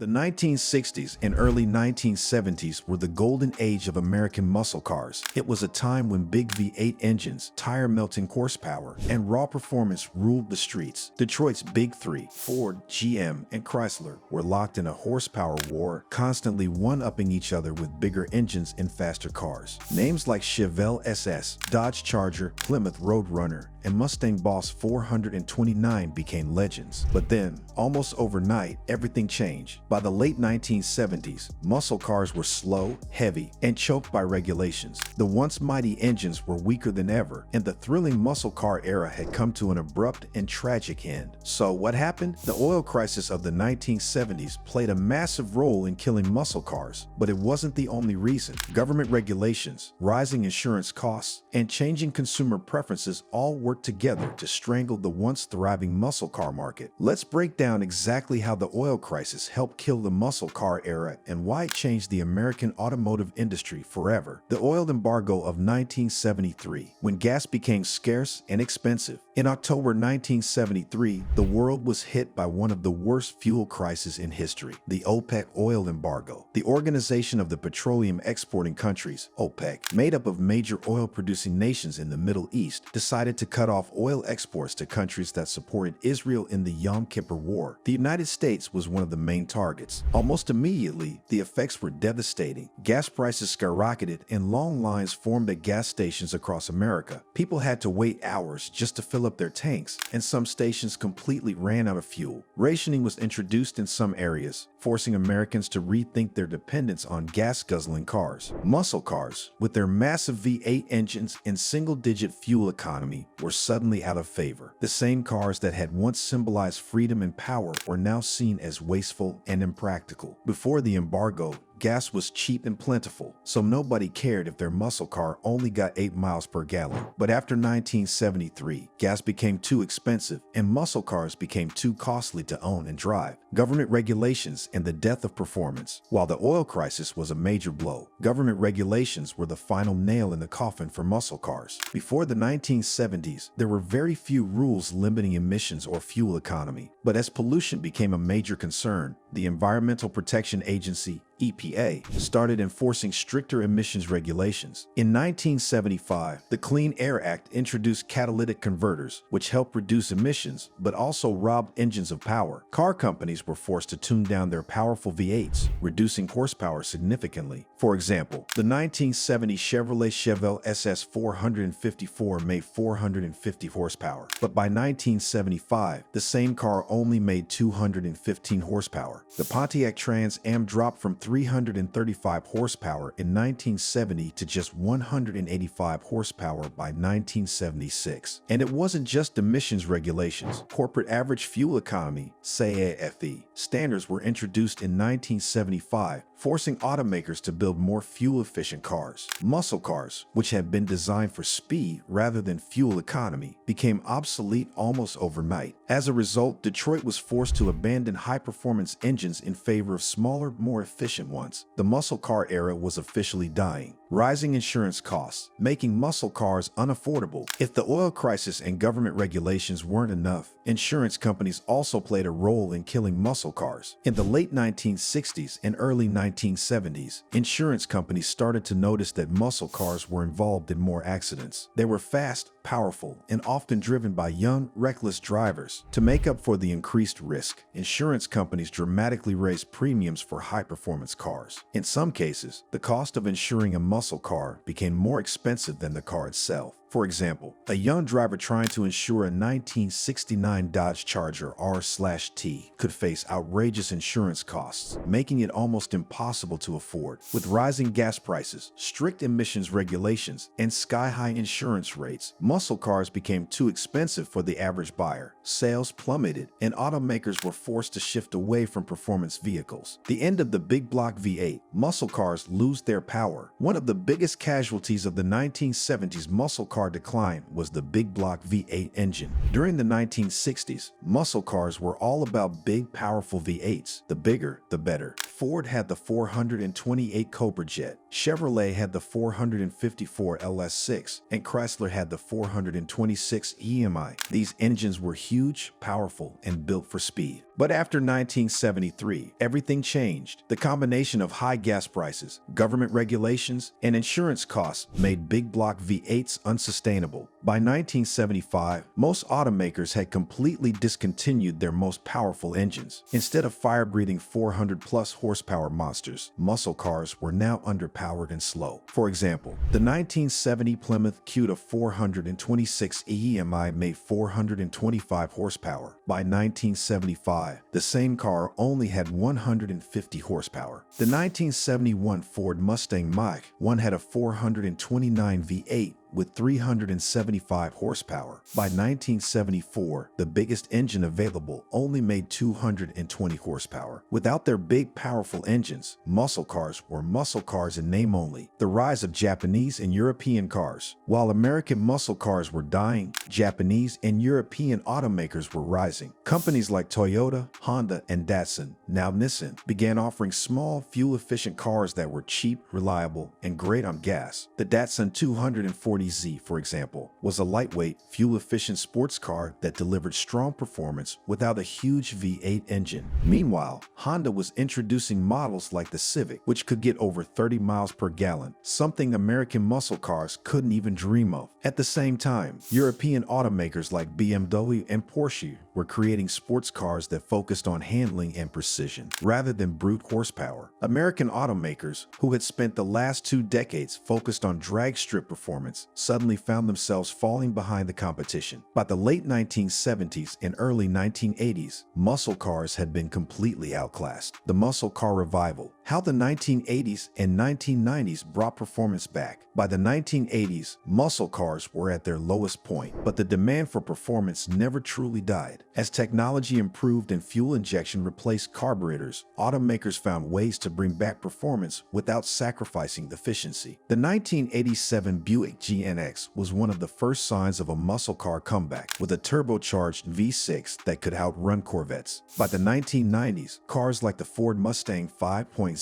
The 1960s and early 1970s were the golden age of American muscle cars. It was a time when big V8 engines, tire-melting horsepower, and raw performance ruled the streets. Detroit's Big Three, Ford, GM, and Chrysler, were locked in a horsepower war, constantly one-upping each other with bigger engines and faster cars. Names like Chevelle SS, Dodge Charger, Plymouth Roadrunner, and Mustang Boss 429 became legends. But then, almost overnight, everything changed. By the late 1970s, muscle cars were slow, heavy, and choked by regulations. The once mighty engines were weaker than ever, and the thrilling muscle car era had come to an abrupt and tragic end. So what happened? The oil crisis of the 1970s played a massive role in killing muscle cars, but it wasn't the only reason. Government regulations, rising insurance costs, and changing consumer preferences all worked together to strangle the once thriving muscle car market. Let's break down exactly how the oil crisis helped kill the muscle car era and why it changed the American automotive industry forever. The oil embargo of 1973, when gas became scarce and expensive. In October 1973, the world was hit by one of the worst fuel crises in history, the OPEC oil embargo. The Organization of the Petroleum Exporting Countries, OPEC, made up of major oil-producing nations in the Middle East, decided to cut off oil exports to countries that supported Israel in the Yom Kippur War. The United States was one of the main targets. Almost immediately, the effects were devastating. Gas prices skyrocketed and long lines formed at gas stations across America. People had to wait hours just to fill up their tanks, and some stations completely ran out of fuel. Rationing was introduced in some areas, forcing Americans to rethink their dependence on gas-guzzling cars. Muscle cars, with their massive V8 engines and single-digit fuel economy, were suddenly out of favor. The same cars that had once symbolized freedom and power were now seen as wasteful and impractical. Before the embargo, gas was cheap and plentiful, so nobody cared if their muscle car only got 8 miles per gallon. But after 1973, gas became too expensive and muscle cars became too costly to own and drive. Government regulations and the death of performance. While the oil crisis was a major blow, government regulations were the final nail in the coffin for muscle cars. Before the 1970s, there were very few rules limiting emissions or fuel economy. But as pollution became a major concern, the Environmental Protection Agency, EPA, started enforcing stricter emissions regulations. In 1975, the Clean Air Act introduced catalytic converters, which helped reduce emissions, but also robbed engines of power. Car companies were forced to tune down their powerful V8s, reducing horsepower significantly. For example, the 1970 Chevelle SS 454 made 450 horsepower, but by 1975, the same car only made 215 horsepower. The Pontiac Trans Am dropped from 335 horsepower in 1970 to just 185 horsepower by 1976. And it wasn't just emissions regulations. Corporate average fuel economy, CAFE, standards were introduced in 1975, forcing automakers to build more fuel-efficient cars. Muscle cars, which had been designed for speed rather than fuel economy, became obsolete almost overnight. As a result, Detroit was forced to abandon high-performance engines in favor of smaller, more efficient ones. The muscle car era was officially dying. Rising insurance costs, making muscle cars unaffordable. If the oil crisis and government regulations weren't enough, insurance companies also played a role in killing muscle cars. In the late 1960s and early 1970s, insurance companies started to notice that muscle cars were involved in more accidents. They were fast, powerful, and often driven by young, reckless drivers. To make up for the increased risk, insurance companies dramatically raised premiums for high-performance cars. In some cases, the cost of insuring a muscle car became more expensive than the car itself. For example, a young driver trying to insure a 1969 Dodge Charger R/T could face outrageous insurance costs, making it almost impossible to afford. With rising gas prices, strict emissions regulations, and sky-high insurance rates, muscle cars became too expensive for the average buyer. Sales plummeted, and automakers were forced to shift away from performance vehicles. The end of the big block V8, muscle cars lose their power. One of the biggest casualties of the 1970s muscle car decline was the big block V8 engine. During the 1960s, muscle cars were all about big, powerful V8s. The bigger, the better. Ford had the 428 Cobra Jet, Chevrolet had the 454 LS6, and Chrysler had the 426 EMI. These engines were huge, powerful, and built for speed. But after 1973, everything changed. The combination of high gas prices, government regulations, and insurance costs made big block V8s unsustainable. By 1975, most automakers had completely discontinued their most powerful engines. Instead of fire-breathing 400-plus horsepower monsters, muscle cars were now underpowered and slow. For example, the 1970 Plymouth Cuda 426 EMI made 425 horsepower. By 1975, the same car only had 150 horsepower. The 1971 Ford Mustang Mach-1 had a 429 V8 with 375 horsepower. By 1974, the biggest engine available only made 220 horsepower. Without their big, powerful engines, muscle cars were muscle cars in name only. The rise of Japanese and European cars. While American muscle cars were dying, Japanese and European automakers were rising. Companies like Toyota, Honda, and Datsun, now Nissan, began offering small, fuel-efficient cars that were cheap, reliable, and great on gas. The Datsun 240Z, for example, was a lightweight, fuel-efficient sports car that delivered strong performance without a huge V8 engine. Meanwhile, Honda was introducing models like the Civic, which could get over 30 miles per gallon, something American muscle cars couldn't even dream of. At the same time, European automakers like BMW and Porsche were creating sports cars that focused on handling and precision, rather than brute horsepower. American automakers, who had spent the last 2 decades focused on drag strip performance, suddenly found themselves falling behind the competition. By the late 1970s and early 1980s, muscle cars had been completely outclassed. The muscle car revival. How the 1980s and 1990s brought performance back. By the 1980s, muscle cars were at their lowest point, but the demand for performance never truly died. As technology improved and fuel injection replaced carburetors, automakers found ways to bring back performance without sacrificing efficiency. The 1987 Buick GNX was one of the first signs of a muscle car comeback, with a turbocharged V6 that could outrun Corvettes. By the 1990s, cars like the Ford Mustang 5.0,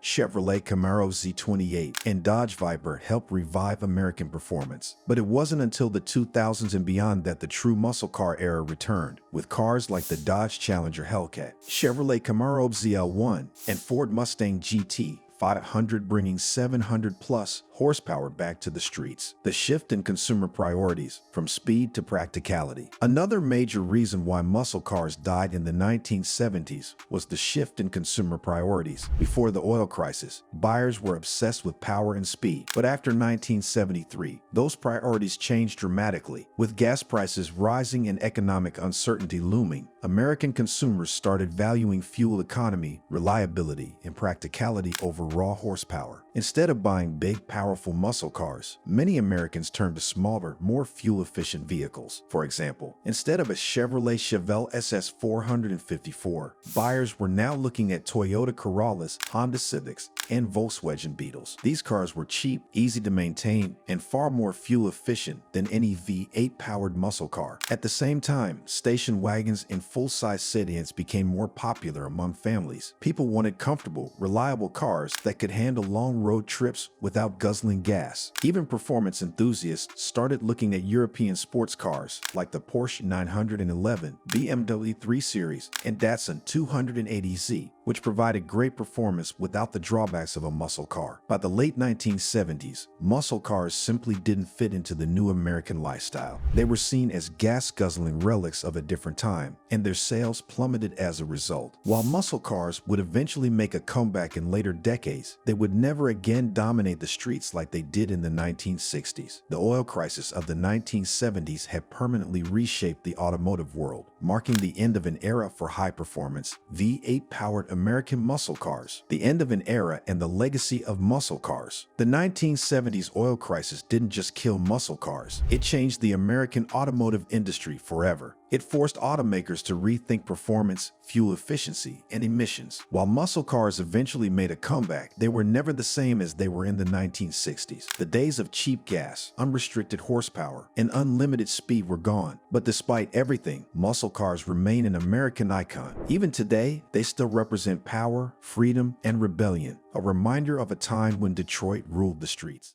Chevrolet Camaro Z28, and Dodge Viper helped revive American performance. But it wasn't until the 2000s and beyond that the true muscle car era returned, with cars like the Dodge Challenger Hellcat, Chevrolet Camaro ZL1, and Ford Mustang GT 500 bringing 700-plus horsepower back to the streets. The shift in consumer priorities, from speed to practicality. Another major reason why muscle cars died in the 1970s was the shift in consumer priorities. Before the oil crisis, buyers were obsessed with power and speed. But after 1973, those priorities changed dramatically. With gas prices rising and economic uncertainty looming, American consumers started valuing fuel economy, reliability, and practicality over raw horsepower. Instead of buying big, powerful muscle cars, many Americans turned to smaller, more fuel-efficient vehicles. For example, instead of a Chevrolet Chevelle SS 454, buyers were now looking at Toyota Corollas, Honda Civics, and Volkswagen Beetles. These cars were cheap, easy to maintain, and far more fuel-efficient than any V8-powered muscle car. At the same time, station wagons and full-size sedans became more popular among families. People wanted comfortable, reliable cars that could handle long road trips without guzzling gas. Even performance enthusiasts started looking at European sports cars like the Porsche 911, BMW 3 Series, and Datsun 280Z, which provided great performance without the drawbacks of a muscle car. By the late 1970s, muscle cars simply didn't fit into the new American lifestyle. They were seen as gas-guzzling relics of a different time, and their sales plummeted as a result. While muscle cars would eventually make a comeback in later decades, they would never again dominate the streets like they did in the 1960s. The oil crisis of the 1970s had permanently reshaped the automotive world, marking the end of an era for high-performance, V8-powered American muscle cars, the end of an era and the legacy of muscle cars. The 1970s oil crisis didn't just kill muscle cars, it changed the American automotive industry forever. It forced automakers to rethink performance, fuel efficiency, and emissions. While muscle cars eventually made a comeback, they were never the same as they were in the 1960s. The days of cheap gas, unrestricted horsepower, and unlimited speed were gone. But despite everything, muscle cars remain an American icon. Even today, they still represent power, freedom, and rebellion, a reminder of a time when Detroit ruled the streets.